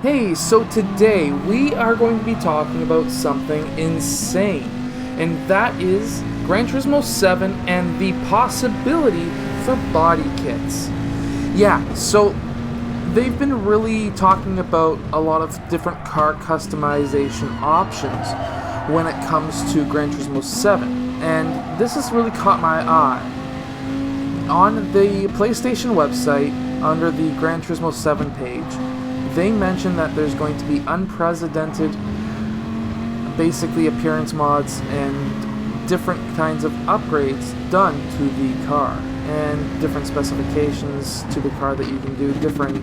Hey, so today we are going to be talking about something insane, and that is Gran Turismo 7 and the possibility for body kits. Yeah, so they've been really talking about a lot of different car customization options when it comes to Gran Turismo 7, and this has really caught my eye. On the PlayStation website, under the Gran Turismo 7 page, they mentioned that there's going to be unprecedented, basically, appearance mods and different kinds of upgrades done to the car, and different specifications to the car that you can do, different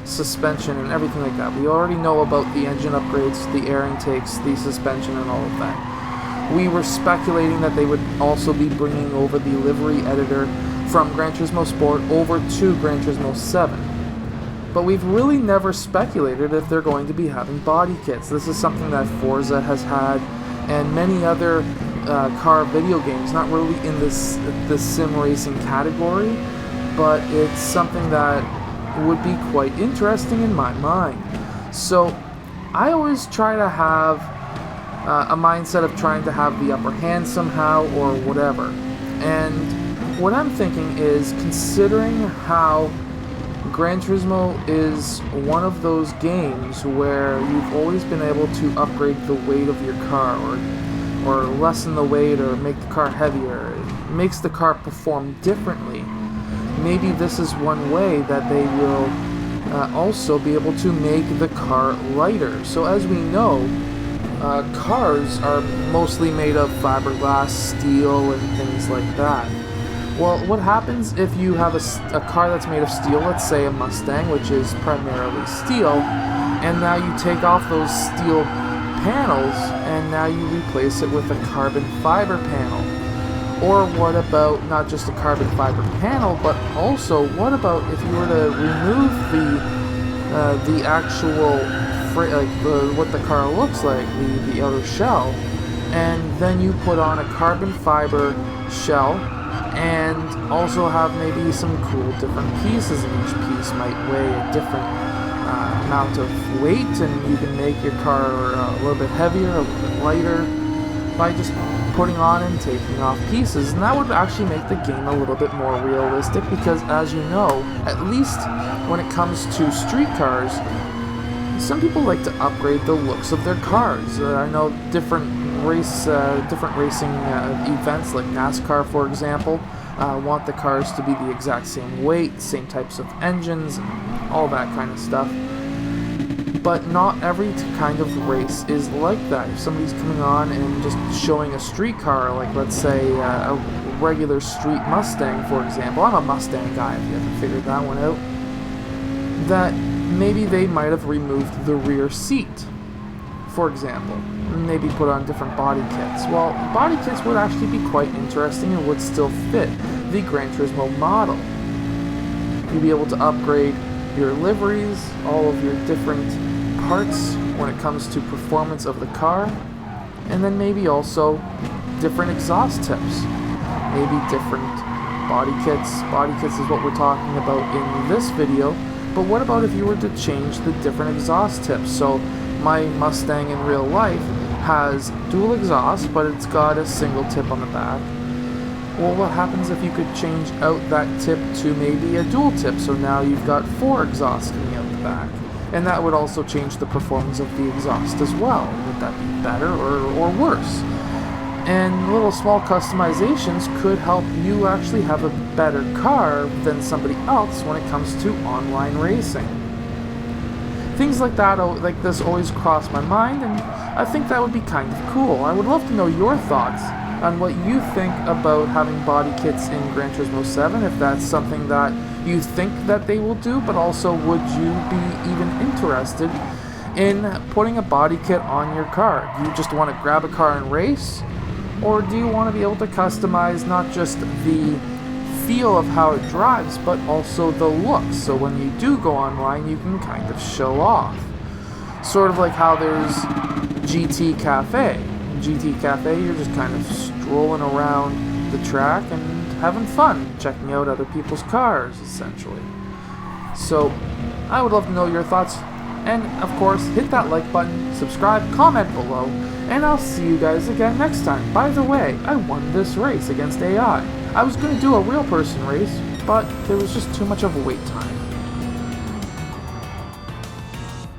suspension and everything like that. We already know about the engine upgrades, the air intakes, the suspension, and all of that. We were speculating that they would also be bringing over the livery editor from Gran Turismo Sport over to Gran Turismo 7. But we've really never speculated if they're going to be having body kits. This is something that Forza has had, and many other car video games, not really in the sim racing category, but it's something that would be quite interesting in my mind. So I always try to have a mindset of trying to have the upper hand somehow or whatever. And what I'm thinking is, considering how Gran Turismo is one of those games where you've always been able to upgrade the weight of your car, or lessen the weight, or make the car heavier. It makes the car perform differently. Maybe this is one way that they will also be able to make the car lighter. So as we know, cars are mostly made of fiberglass, steel, and things like that. Well, what happens if you have a car that's made of steel, let's say a Mustang, which is primarily steel, and now you take off those steel panels and now you replace it with a carbon fiber panel? Or what about not just a carbon fiber panel, but also what about if you were to remove the actual what the car looks like, the outer shell, and then you put on a carbon fiber shell, and also have maybe some cool different pieces, and each piece might weigh a different amount of weight, and you can make your car a little bit heavier, a little bit lighter, by just putting on and taking off pieces. And that would actually make the game a little bit more realistic, because as you know, at least when it comes to street cars, some people like to upgrade the looks of their cars. I know different racing events like NASCAR, for example, want the cars to be the exact same weight, same types of engines, and all that kind of stuff. But not every kind of race is like that. If somebody's coming on and just showing a street car, like let's say a regular street Mustang, for example — I'm a Mustang guy if you haven't figured that one out — that maybe they might have removed the rear seat, for example, maybe put on different body kits. Well, body kits would actually be quite interesting and would still fit the Gran Turismo model. You'd be able to upgrade your liveries, all of your different parts when it comes to performance of the car, and then maybe also different exhaust tips, maybe different body kits. Body kits is what we're talking about in this video, but what about if you were to change the different exhaust tips? So my Mustang in real life has dual exhaust, but it's got a single tip on the back. Well, what happens if you could change out that tip to maybe a dual tip, so now you've got 4 exhausts coming out the back? And that would also change the performance of the exhaust as well. Would that be better or worse? And little small customizations could help you actually have a better car than somebody else when it comes to online racing. Things like that, like this, always cross my mind, and I think that would be kind of cool. I would love to know your thoughts on what you think about having body kits in Gran Turismo 7, if that's something that you think that they will do, but also would you be even interested in putting a body kit on your car? Do you just want to grab a car and race? Or do you want to be able to customize not just the feel of how it drives, but also the look, so when you do go online, you can kind of show off? Sort of like how there's GT Cafe. In GT Cafe, you're just kind of strolling around the track and having fun, checking out other people's cars, essentially. So, I would love to know your thoughts And of course, hit that like button, subscribe, comment below, and I'll see you guys again next time. By the way, I won this race against AI. I was going to do a real person race, but there was just too much of a wait time.